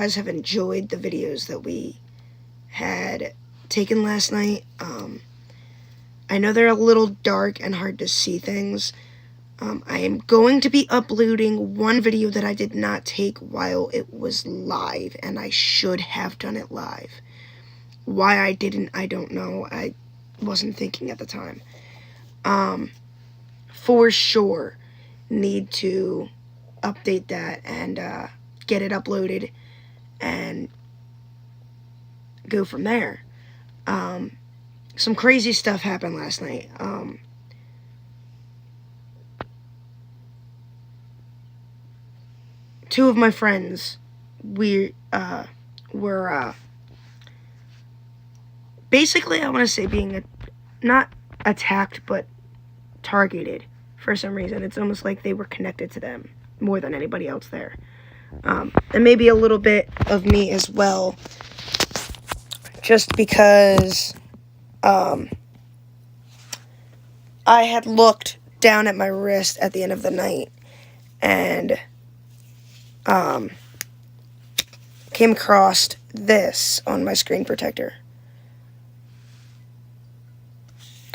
guys have enjoyed the videos that we had taken last night. I know they're a little dark and hard to see things. I am going to be uploading one video that I did not take while it was live, and I should have done it live. Why I didn't, I don't know. I wasn't thinking at the time. For sure, need to update that and get it uploaded and go from there. Some crazy stuff happened last night. Two of my friends, we were basically, I want to say, being not attacked, but targeted for some reason. It's almost like they were connected to them more than anybody else there. And maybe a little bit of me as well, just because I had looked down at my wrist at the end of the night and came across this on my screen protector.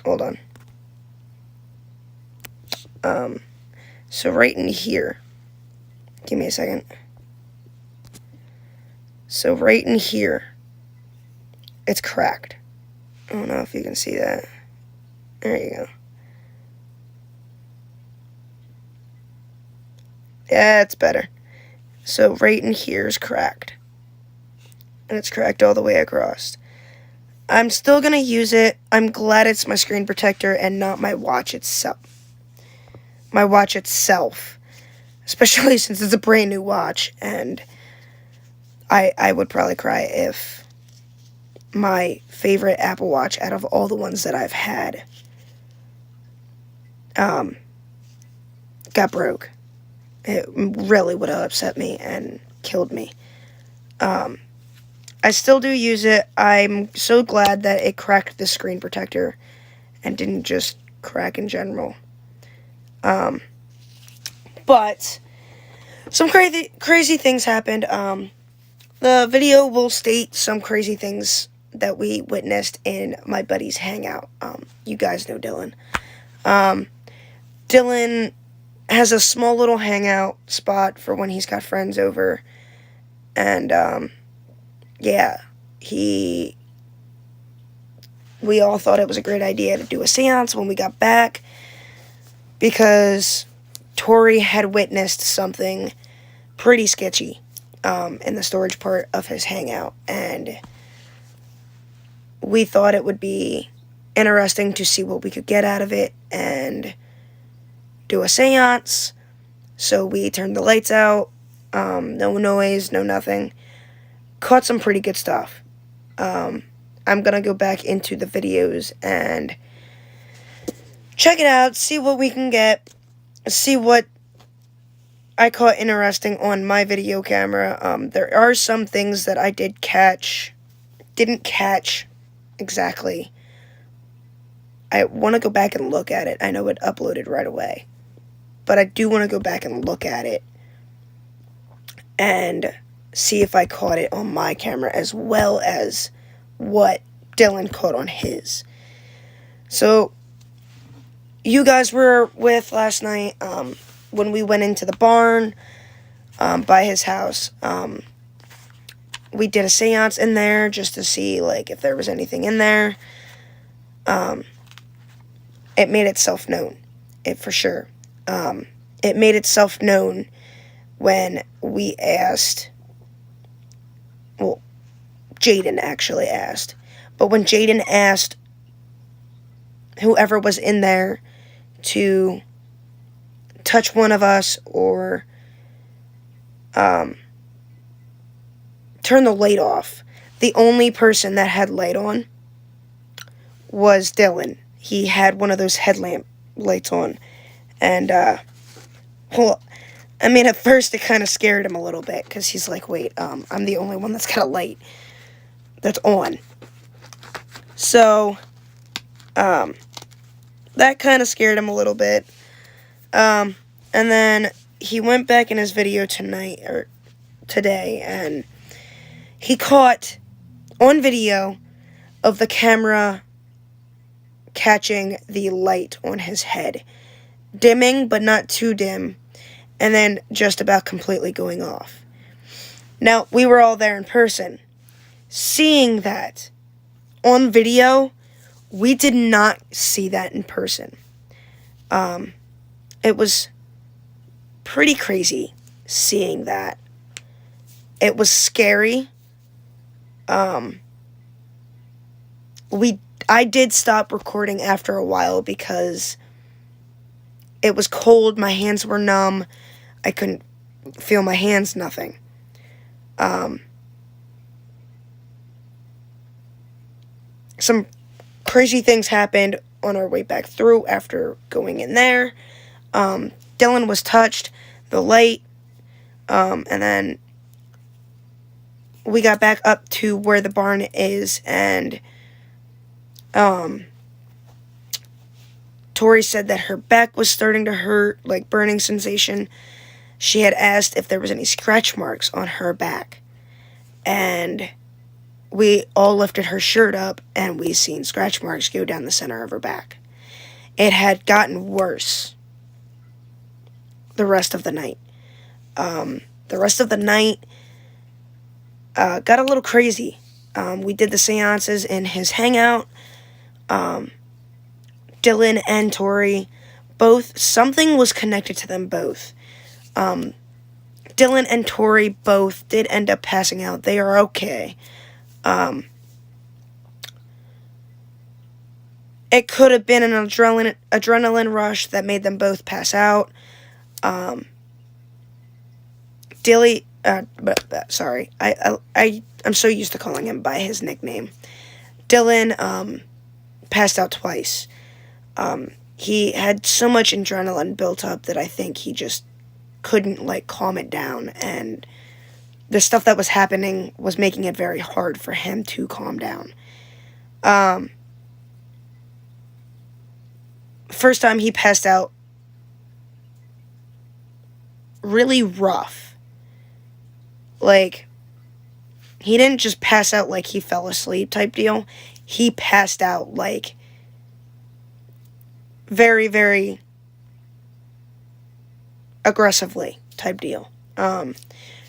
Hold on. So right in here, give me a second. So right in here, it's cracked. I don't know if you can see that. There you go. Yeah, it's better. So right in here is cracked. And it's cracked all the way across. I'm still going to use it. I'm glad it's my screen protector and not my watch itself. Especially since it's a brand new watch, and I would probably cry if my favorite Apple Watch out of all the ones that I've had got broke. It really would have upset me and killed me. I still do use it. I'm so glad that it cracked the screen protector and didn't just crack in general. But some crazy things happened. The video will state some crazy things that we witnessed in my buddy's hangout. You guys know Dylan. Dylan has a small little hangout spot for when he's got friends over. And, yeah, we all thought it was a great idea to do a seance when we got back, because Tori had witnessed something pretty sketchy in the storage part of his hangout, and we thought it would be interesting to see what we could get out of it and do a seance. So we turned the lights out, no noise, no nothing. Caught some pretty good stuff. I'm gonna go back into the videos and check it out, see what we can get, see what I caught interesting on my video camera. There are some things that I didn't catch exactly. I want to go back and look at it. I know it uploaded right away, but I do want to go back and look at it and see if I caught it on my camera as well as what Dylan caught on his. So you guys were with last night when we went into the barn by his house. We did a seance in there just to see like if there was anything in there. It made itself known, for sure. It made itself known when we asked. Well, Jaden actually asked. But when Jaden asked whoever was in there to touch one of us or turn the light off, the only person that had light on was Dylan. He had one of those headlamp lights on. And, well, I mean, at first it kind of scared him a little bit, because he's like, wait, I'm the only one that's got a light that's on. So, that kind of scared him a little bit. And then he went back in his video today, and he caught on video of the camera catching the light on his head, dimming but not too dim, and then just about completely going off. Now, we were all there in person. Seeing that on video, we did not see that in person. It was pretty crazy seeing that. It was scary. I did stop recording after a while because it was cold, my hands were numb, I couldn't feel my hands, nothing. Some crazy things happened on our way back through after going in there. Dylan was touched, the light, and then we got back up to where the barn is, and Tori said that her back was starting to hurt, like burning sensation. She had asked if there was any scratch marks on her back, and we all lifted her shirt up, and we seen scratch marks go down the center of her back. It had gotten worse the rest of the night. The rest of the night got a little crazy. We did the seances in his hangout. Dylan and Tori, both, something was connected to them both. Dylan and Tori both did end up passing out. They are okay. It could have been an adrenaline rush that made them both pass out. I'm so used to calling him by his nickname. Dylan passed out twice. He had so much adrenaline built up that I think he just couldn't, calm it down, and the stuff that was happening was making it very hard for him to calm down. First time he passed out really rough. He didn't just pass out like he fell asleep type deal. He passed out very, very aggressively type deal.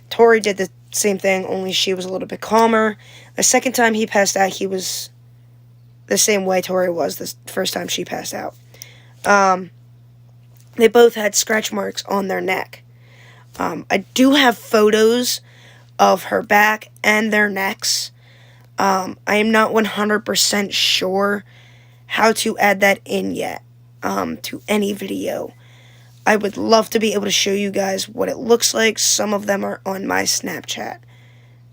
Tori did the same thing, only she was a little bit calmer. The second time he passed out, he was the same way Tori was the first time she passed out. They both had scratch marks on their neck. I do have photos of her back and their necks. I am not 100% sure how to add that in yet to any video. I would love to be able to show you guys what it looks like. Some of them are on my Snapchat.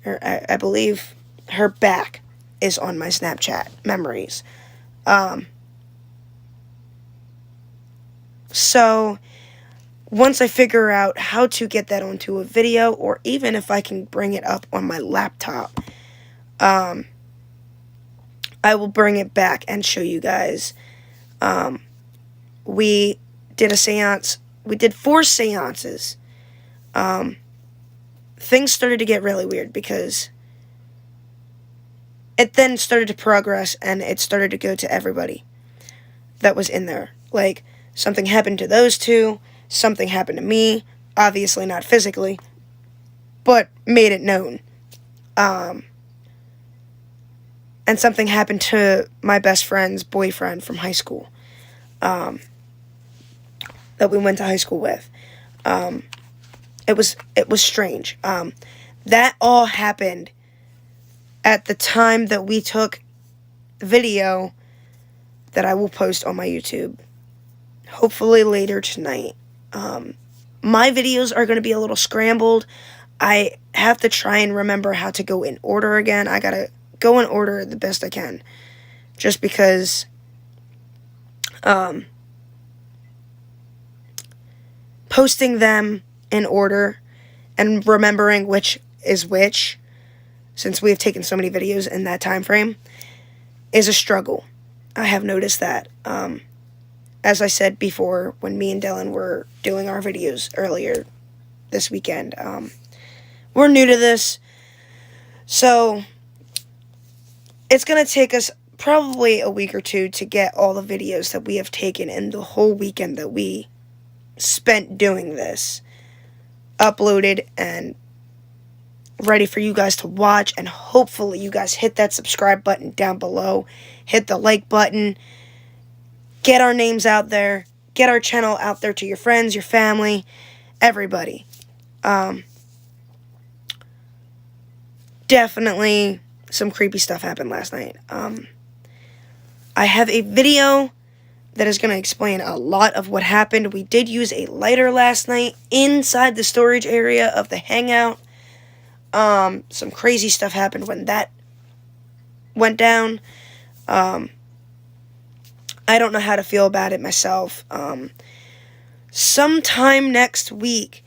I believe her back is on my Snapchat memories. So once I figure out how to get that onto a video, or even if I can bring it up on my laptop, I will bring it back and show you guys. We did a seance. We did 4 seances. Things started to get really weird because it then started to progress, and it started to go to everybody that was in there. Something happened to those two, something happened to me, obviously not physically, but made it known. And something happened to my best friend's boyfriend from high school, that we went to high school with. It was strange. That all happened at the time that we took video that I will post on my YouTube, hopefully later tonight. My videos are going to be a little scrambled. I have to try and remember how to go in order again. I gotta go in order the best I can, just because posting them in order and remembering which is which, since we have taken so many videos in that time frame, is a struggle. I have noticed that. As I said before, when me and Dylan were doing our videos earlier this weekend, we're new to this, So, it's going to take us probably a week or two to get all the videos that we have taken in the whole weekend that we spent doing this uploaded and ready for you guys to watch. And hopefully you guys hit that subscribe button down below, hit the like button, get our names out there, get our channel out there to your friends, your family, everybody. Definitely some creepy stuff happened last night. I have a video that is going to explain a lot of what happened. We did use a lighter last night inside the storage area of the hangout. Some crazy stuff happened when that went down. I don't know how to feel about it myself. Sometime next week,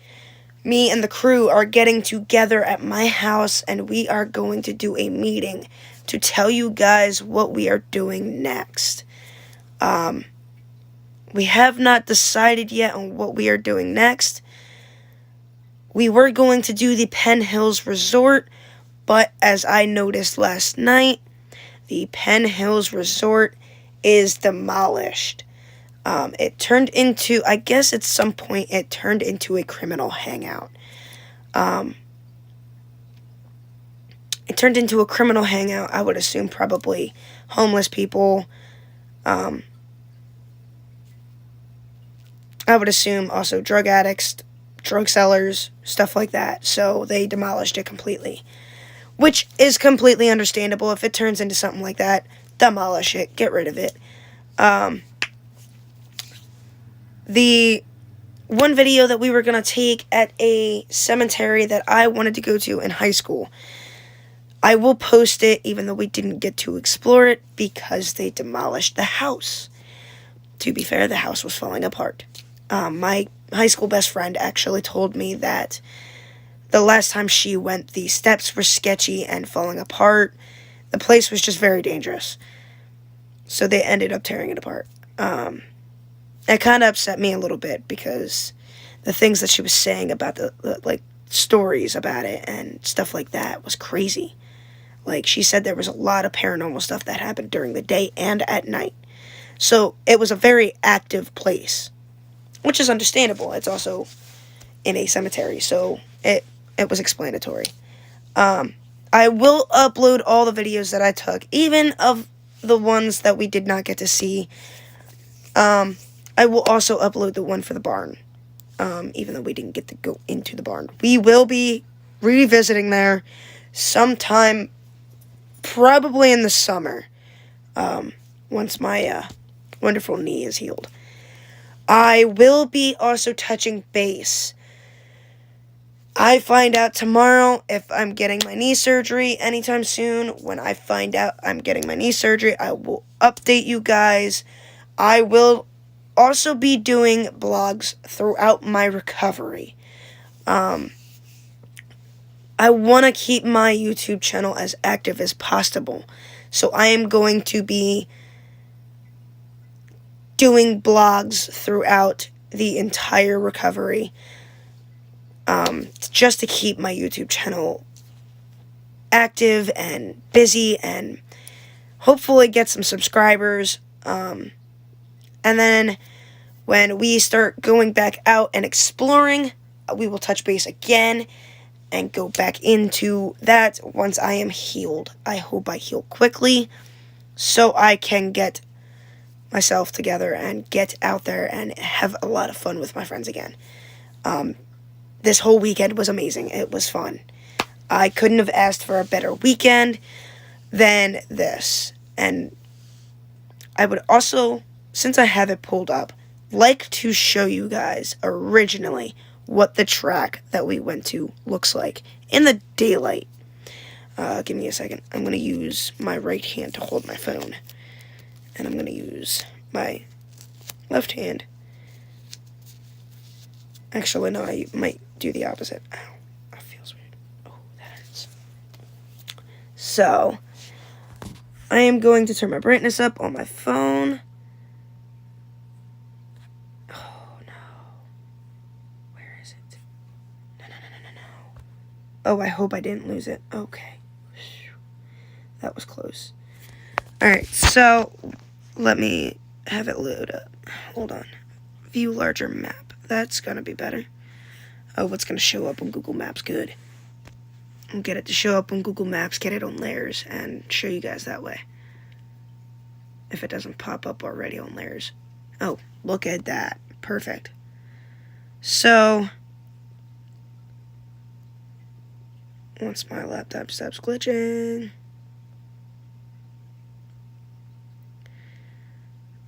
me and the crew are getting together at my house, and we are going to do a meeting to tell you guys what we are doing next. We have not decided yet on what we are doing next. We were going to do the Penn Hills Resort, but as I noticed last night, the Penn Hills Resort is demolished. It turned into, I guess at some point, it turned into a criminal hangout. It turned into a criminal hangout. I would assume probably homeless people. I would assume also drug addicts, drug sellers, stuff like that. So they demolished it completely, which is completely understandable. If it turns into something like that, demolish it, get rid of it. The one video that we were going to take at a cemetery that I wanted to go to in high school, I will post it even though we didn't get to explore it because they demolished the house. To be fair, the house was falling apart. My high school best friend actually told me that the last time she went, the steps were sketchy and falling apart. The place was just very dangerous. So they ended up tearing it apart. It kind of upset me a little bit because the things that she was saying about the stories about it and stuff like that was crazy. Like, she said there was a lot of paranormal stuff that happened during the day and at night. So it was a very active place, which is understandable. It's also in a cemetery, so it was explanatory. I will upload all the videos that I took, even of the ones that we did not get to see. I will also upload the one for the barn, even though we didn't get to go into the barn. We will be revisiting there sometime, probably in the summer, once my wonderful knee is healed. I will be also touching base. I find out tomorrow if I'm getting my knee surgery anytime soon. When I find out I'm getting my knee surgery, I will update you guys. I will also be doing blogs throughout my recovery. I want to keep my YouTube channel as active as possible. So I am going to be doing blogs throughout the entire recovery. Just to keep my YouTube channel active and busy and hopefully get some subscribers. And then when we start going back out and exploring, we will touch base again and go back into that once I am healed. I hope I heal quickly so I can get myself together and get out there and have a lot of fun with my friends again. This whole weekend was amazing. It was fun. I couldn't have asked for a better weekend than this. And I would also, since I have it pulled up, like to show you guys originally what the track that we went to looks like in the daylight. Give me a second. I'm going to use my right hand to hold my phone. And I'm going to use my left hand. Actually, no, I might do the opposite. Ow, that feels weird. Oh, that hurts. So, I am going to turn my brightness up on my phone. Oh, no. Where is it? No. Oh, I hope I didn't lose it. Okay. That was close. Alright, so let me have it load up. Hold on. View larger map. That's gonna be better. Oh, what's gonna show up on Google Maps? Good. I'll get it to show up on Google Maps, get it on layers, and show you guys that way. If it doesn't pop up already on layers. Oh, look at that. Perfect. So, once my laptop stops glitching,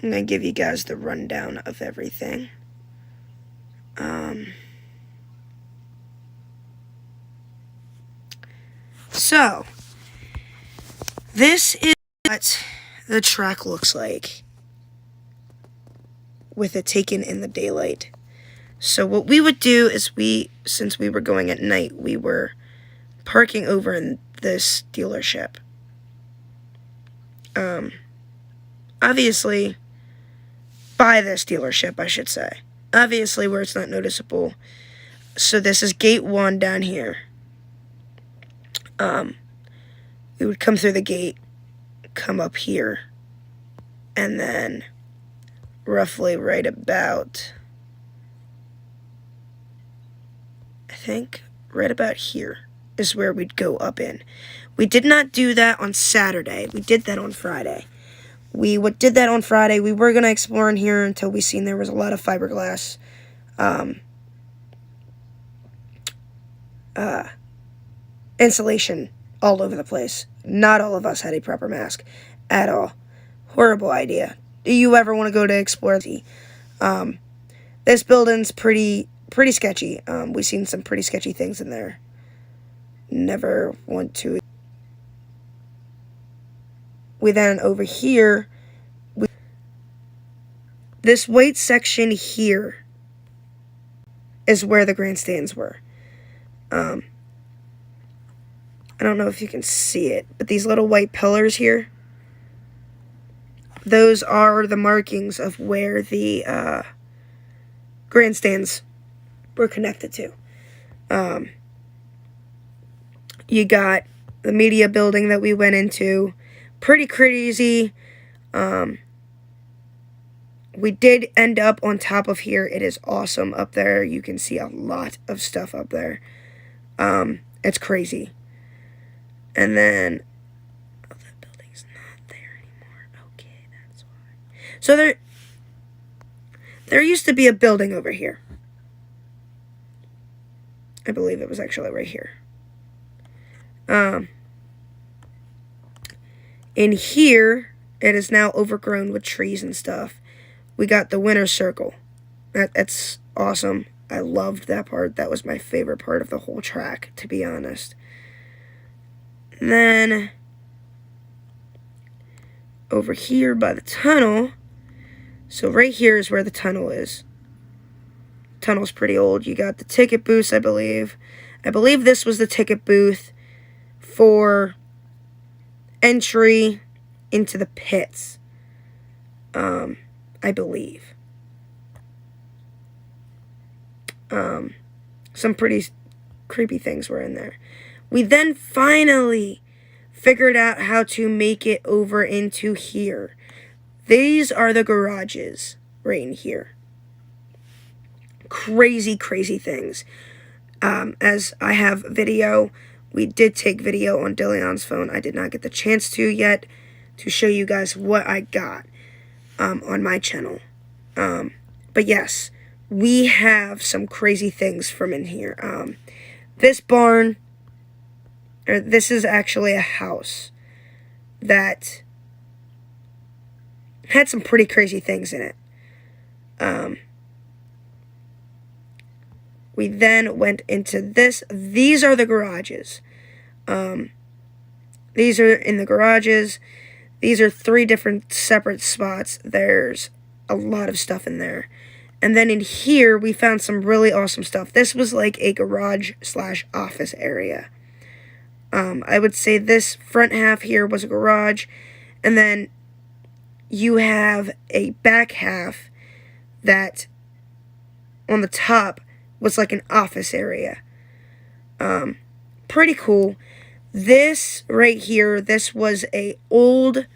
I'm going to give you guys the rundown of everything. So, this is what the track looks like with it taken in the daylight. So what we would do is since we were going at night, we were parking over in this dealership. Obviously, by this dealership, I should say. Obviously, where it's not noticeable. So this is gate 1 down here. We would come through the gate, come up here, and then roughly right about, I think, right about here is where we'd go up in. We did not do that on Saturday. We did that on Friday. We did that on Friday. We were going to explore in here until we seen there was a lot of fiberglass insulation all over the place. Not all of us had a proper mask at all. Horrible idea. Do you ever want to go to explore? This building's pretty sketchy. We've seen some pretty sketchy things in there. Never want to. We then over here, this white section here is where the grandstands were. I don't know if you can see it, but these little white pillars here, those are the markings of where the grandstands were connected to. You got the media building that we went into. Pretty crazy. We did end up on top of here. It is awesome up there. You can see a lot of stuff up there. It's crazy. And then, oh, that building's not there anymore. Okay, that's why. So there used to be a building over here. I believe it was actually right here. In here, it is now overgrown with trees and stuff. We got the winter circle. That's awesome. I loved that part. That was my favorite part of the whole track, to be honest. And then, over here by the tunnel, so right here is where the tunnel is. Tunnel's pretty old. You got the ticket booths, I believe. I believe this was the ticket booth for entry into the pits. I believe. Some pretty creepy things were in there. We then finally figured out how to make it over into here. These are the garages right in here. Crazy, crazy things. As I have video, we did take video on Dillion's phone. I did not get the chance to yet to show you guys what I got on my channel. But yes, we have some crazy things from in here. This barn, or this is actually a house that had some pretty crazy things in it. We then went into this. These are the garages. These are in the garages. These are 3 different separate spots. There's a lot of stuff in there. And then in here, we found some really awesome stuff. This was like a garage/office area. I would say this front half here was a garage. And then you have a back half that on the top was like an office area. Pretty cool. This right here, this was a old,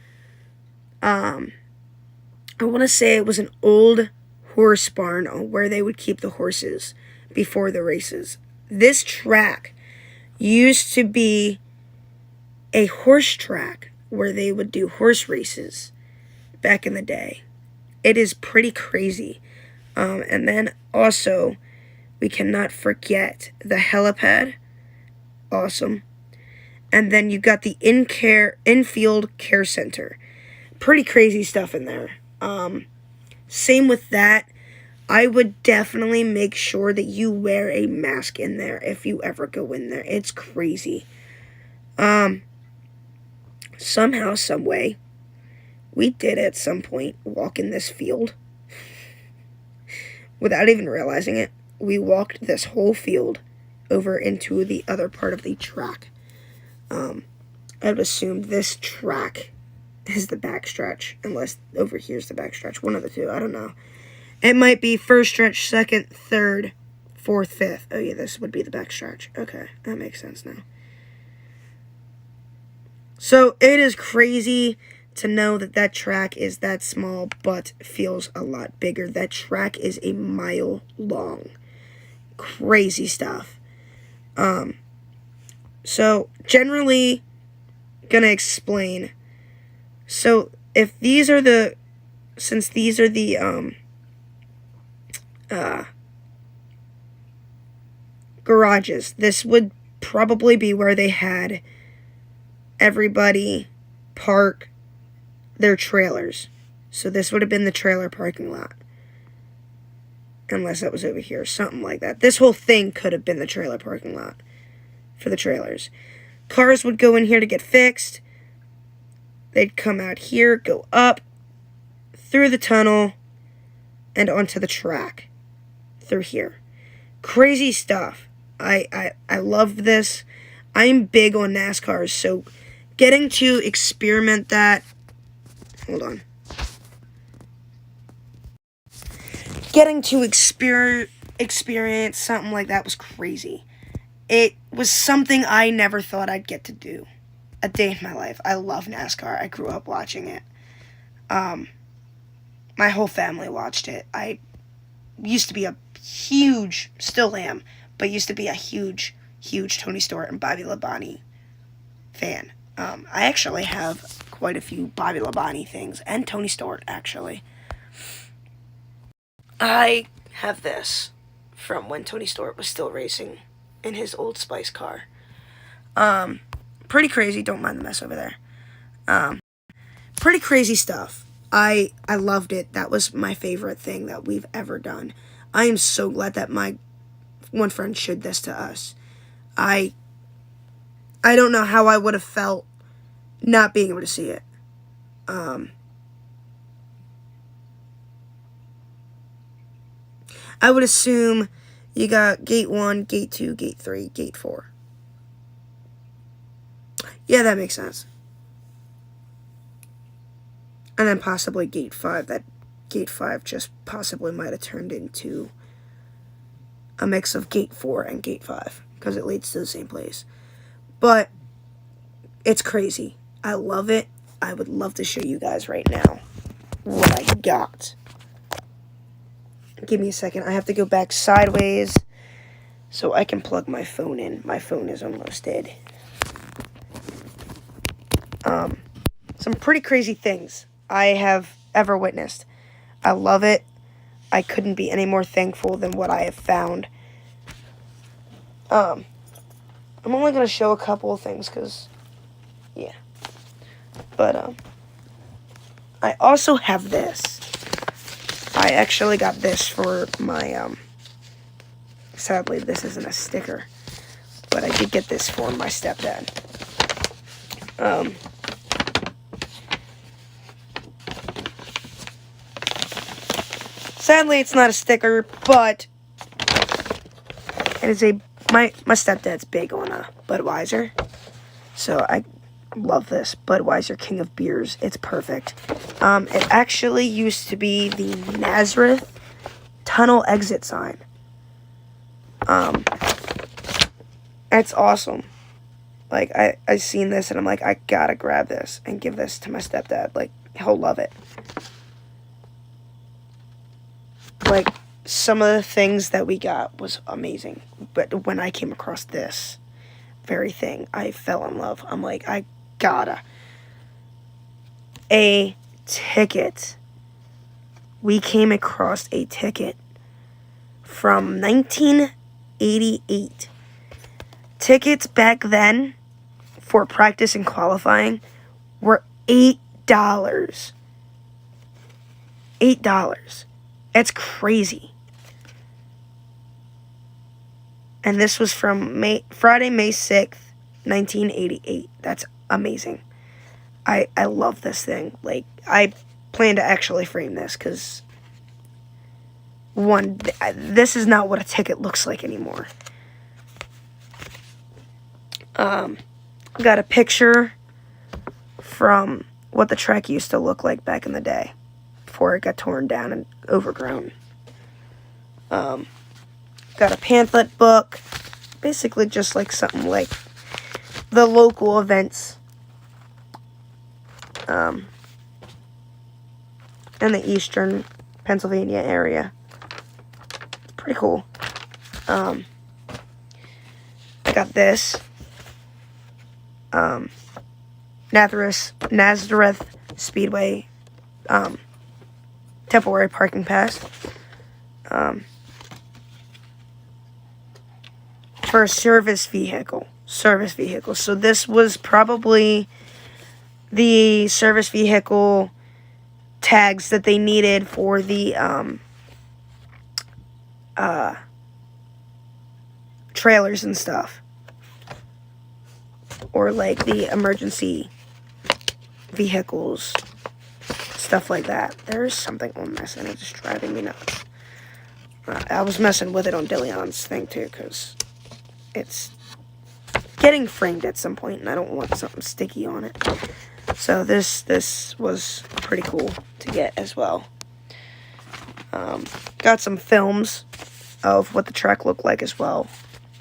I want to say it was an old horse barn where they would keep the horses before the races. This track used to be a horse track where they would do horse races back in the day. It is pretty crazy. And then also, we cannot forget the helipad. Awesome. And then you got the infield care center. Pretty crazy stuff in there. Same with that. I would definitely make sure that you wear a mask in there if you ever go in there. It's crazy. Somehow, some way, we did at some point walk in this field. Without even realizing it, we walked this whole field over into the other part of the track. I would assume this track is the backstretch, unless over here's the backstretch. One of the two, I don't know. It might be first stretch, second, third, fourth, fifth. Oh yeah, this would be the backstretch. Okay, that makes sense now. So it is crazy to know that that track is that small, but feels a lot bigger. That track is a mile long. Crazy stuff. So generally, gonna explain. So if these are the, since these are the garages, this would probably be where they had everybody park their trailers. So this would have been the trailer parking lot. Unless that was over here, something like that. This whole thing could have been the trailer parking lot for the trailers. Cars would go in here to get fixed. They'd come out here, go up, through the tunnel, and onto the track. Through here. Crazy stuff. I love this. I'm big on NASCAR, so getting to experiment that... Hold on. Getting to experience something like that was crazy. It was something I never thought I'd get to do a day in my life. I love NASCAR. I grew up watching it. My whole family watched it. I used to be a huge, still am, but used to be a huge Tony Stewart and Bobby Labonte fan. I actually have quite a few Bobby Labonte things, and Tony Stewart, actually. I have this from when Tony Stewart was still racing in his Old Spice car. Pretty crazy. Don't mind the mess over there. Pretty crazy stuff. I loved it. That was my favorite thing that we've ever done. I am so glad that my one friend showed this to us. I don't know how I would have felt not being able to see it. I would assume you got gate 1, gate 2, gate 3, gate 4. Yeah, that makes sense. And then possibly gate 5. That gate 5 just possibly might have turned into a mix of gate 4 and gate 5, because it leads to the same place. But it's crazy. I love it. I would love to show you guys right now what I got. Give me a second. I have to go back sideways so I can plug my phone in. My phone is almost dead. Some pretty crazy things I have ever witnessed. I love it. I couldn't be any more thankful than what I have found. I'm only going to show a couple of things because, yeah. But, I also have this. I actually got this for my, sadly, this isn't a sticker, but I did get this for my stepdad. Sadly, it's not a sticker, but it is my stepdad's big on Budweiser, so I love this Budweiser King of Beers. It's perfect. It actually used to be the Nazareth tunnel exit sign. It's awesome. Like, I seen this, and I'm like, I gotta grab this and give this to my stepdad. Like, he'll love it. Like, some of the things that we got was amazing. But when I came across this very thing, I fell in love. I'm like, I gotta. A ticket. We came across a ticket from 1988. Tickets back then for practice and qualifying were $8. $8. That's crazy. And this was from Friday, May 6th, 1988. That's amazing. I love this thing. Like, I plan to actually frame this because, one, this is not what a ticket looks like anymore. Got a picture from what the track used to look like back in the day before it got torn down and overgrown. Got a pamphlet book, basically just like something like the local events in the eastern Pennsylvania area. It's pretty cool. I got this. Nazareth Speedway temporary parking pass for a service vehicle. So this was probably the service vehicle tags that they needed for the trailers and stuff, or like the emergency vehicles, stuff like that. There's something on this and it's just driving me nuts. I was messing with it on Dillion's thing too, because it's getting framed at some point and I don't want something sticky on it. So this was pretty cool to get as well. Got some films of what the track looked like as well.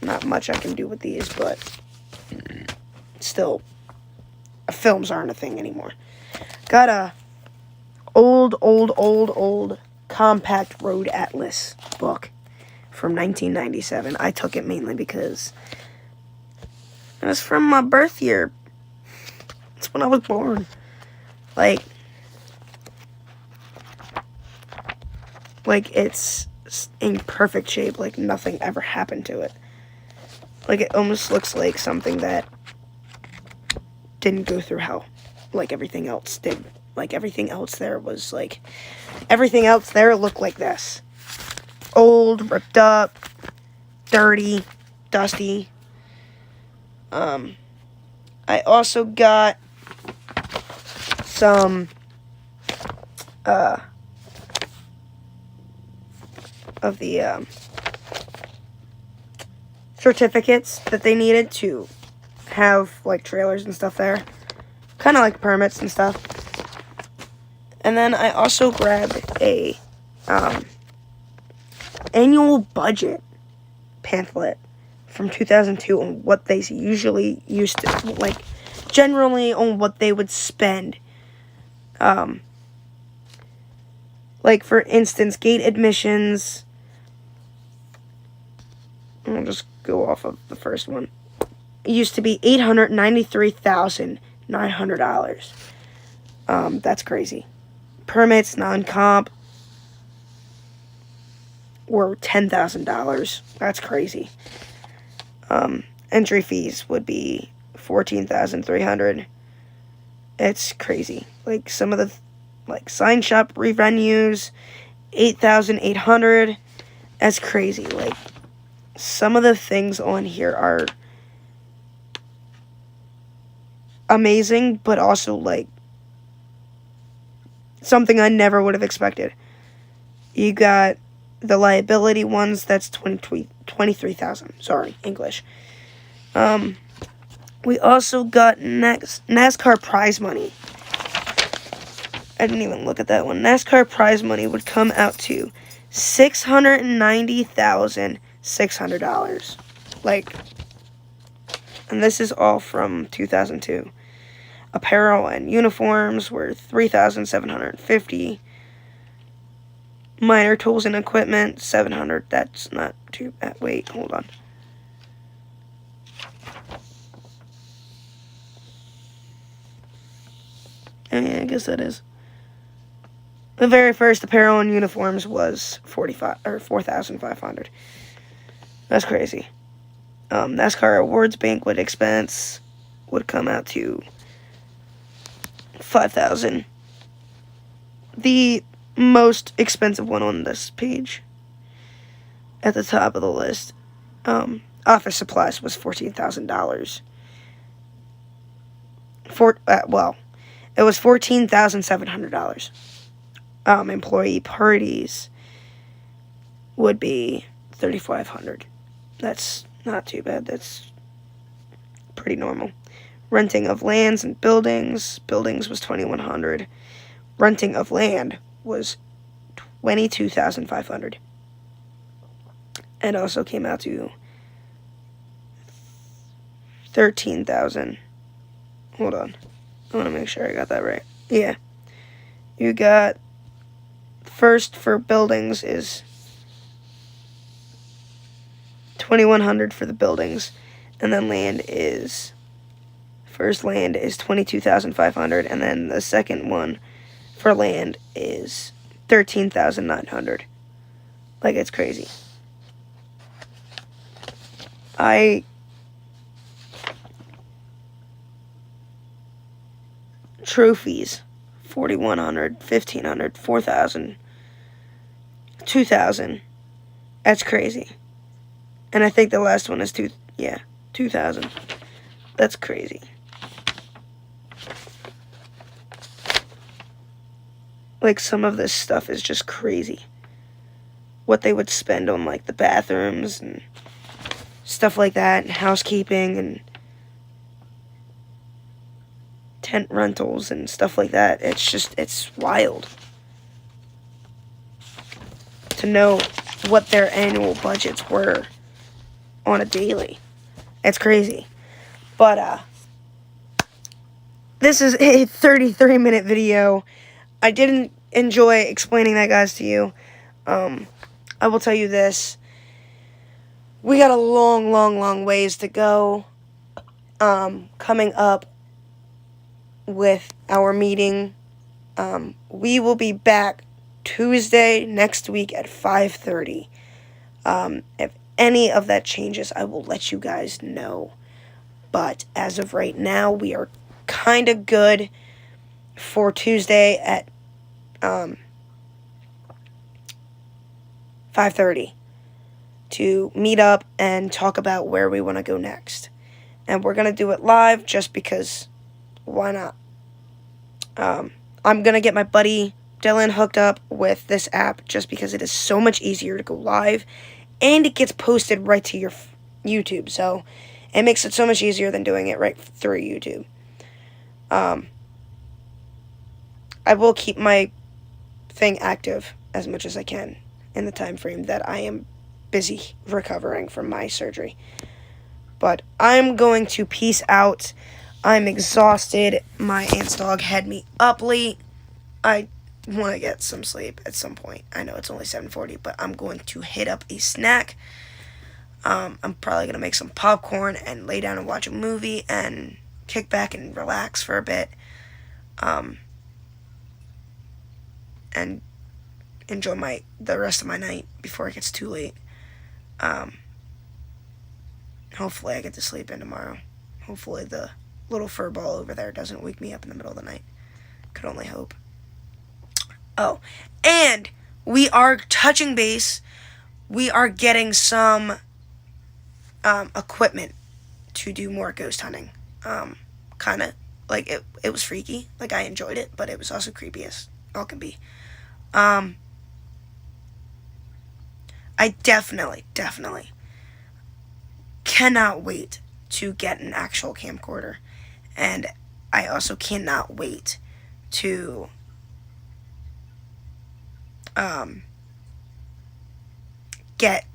Not much I can do with these, but still, films aren't a thing anymore. Got a old compact road atlas book from 1997. I took it mainly because it was from my birth year. It's when I was born. Like it's in perfect shape, like nothing ever happened to it. Like, it almost looks like something that didn't go through hell, like everything else did. Like, everything else there was, like, everything else there looked like this. Old, ripped up, dirty, dusty. I also got some, of the, certificates that they needed to have, like, trailers and stuff there. Kind of like permits and stuff. And then I also grabbed a, annual budget pamphlet from 2002 on what they usually used to, like, generally on what they would spend. Like, for instance, gate admissions. I'll just go off of the first one. It used to be $893,900. That's crazy. Permits, non-comp, were $10,000. That's crazy. Entry fees would be $14,300. It's crazy. Like, some of the, like, sign shop revenues, $8,800. That's crazy. Like, some of the things on here are amazing, but also, like, something I never would have expected. You got the liability ones, that's $23,000. Sorry, English. We also got NASCAR prize money. I didn't even look at that one. NASCAR prize money would come out to $690,600. Like, and this is all from 2002. Apparel and uniforms were $3,750. Minor tools and equipment, $700. That's not too bad. Wait, hold on. Yeah, I guess that is. The very first apparel and uniforms was $4,500. That's crazy. NASCAR awards banquet expense would come out to $5,000. The most expensive one on this page, at the top of the list, office supplies was $14,000. It was $14,700. Employee parties would be $3,500. That's not too bad. That's pretty normal. Renting of lands and buildings was $2,100. Renting of land was $22,500. And also came out to $13,000. Hold on. I want to make sure I got that right. Yeah. You got, first for buildings is $2,100 for the buildings. And then first land is $22,500. And then the second one for land is $13,900. Like, it's crazy. Trophies, $4,100, $1,500, $4,000, $2,000. That's crazy. And I think the last one is $2,000. That's crazy. Like, some of this stuff is just crazy. What they would spend on, like, the bathrooms and stuff like that, and housekeeping and tent rentals and stuff like that. It's wild to know what their annual budgets were on a daily. It's crazy. But this is a 33-minute video. I didn't enjoy explaining that, guys, to you. I will tell you this. We got a long ways to go coming up with our meeting. We will be back Tuesday next week at 5:30. If any of that changes, I will let you guys know. But as of right now, we are kind of good for Tuesday at 5:30 to meet up and talk about where we want to go next. And we're going to do it live just because, why not? I'm going to get my buddy Dylan hooked up with this app just because it is so much easier to go live, and it gets posted right to your YouTube. So it makes it so much easier than doing it right through YouTube. I will keep my thing active as much as I can in the time frame that I am busy recovering from my surgery. But I'm going to peace out. I'm exhausted. My aunt's dog had me up late. I want to get some sleep at some point. I know it's only 7:40, but I'm going to hit up a snack. I'm probably going to make some popcorn and lay down and watch a movie and kick back and relax for a bit. And enjoy the rest of my night before it gets too late. Hopefully I get to sleep in tomorrow. Hopefully the little fur ball over there doesn't wake me up in the middle of the night. Could only hope. Oh, and we are touching base. We are getting some equipment to do more ghost hunting. Kind of like it was freaky. Like, I enjoyed it, but it was also creepy as all can be. I definitely cannot wait to get an actual camcorder. And I also cannot wait to get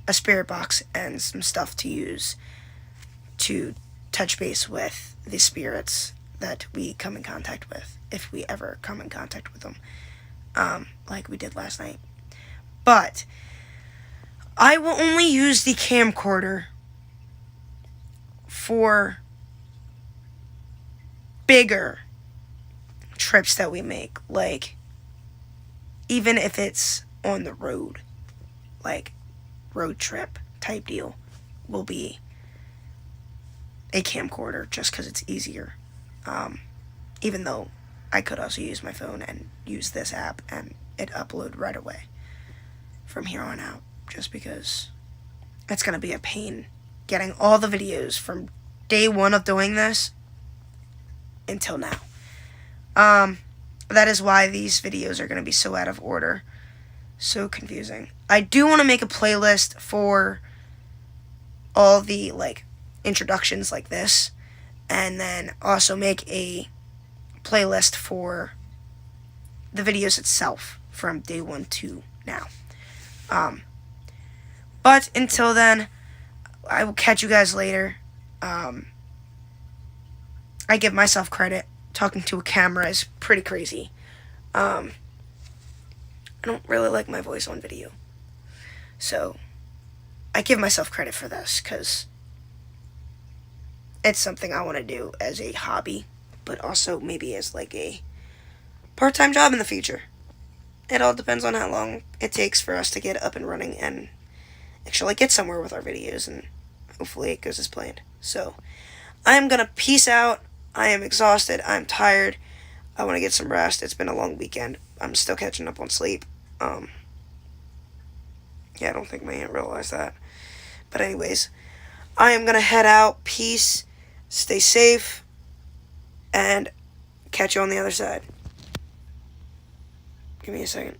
a spirit box and some stuff to use to touch base with the spirits that we come in contact with, if we ever come in contact with them, like we did last night. But I will only use the camcorder for bigger trips that we make, like even if it's on the road, like road trip type deal, will be a camcorder just because it's easier. Even though I could also use my phone and use this app and it upload right away from here on out, just because it's going to be a pain getting all the videos from day one of doing this until now. That is why these videos are going to be so out of order, so confusing. I do want to make a playlist for all the introductions like this, and then also make a playlist for the videos itself from day one to now. But until then, I will catch you guys later. I give myself credit. Talking to a camera is pretty crazy. I don't really like my voice on video. So, I give myself credit for this, because it's something I want to do as a hobby, but also maybe as a part-time job in the future. It all depends on how long it takes for us to get up and running and actually get somewhere with our videos, and hopefully it goes as planned. So, I'm gonna peace out. I am exhausted. I'm tired. I want to get some rest. It's been a long weekend. I'm still catching up on sleep. Yeah, I don't think my aunt realized that. But anyways, I am gonna head out. Peace. Stay safe. And catch you on the other side. Give me a second.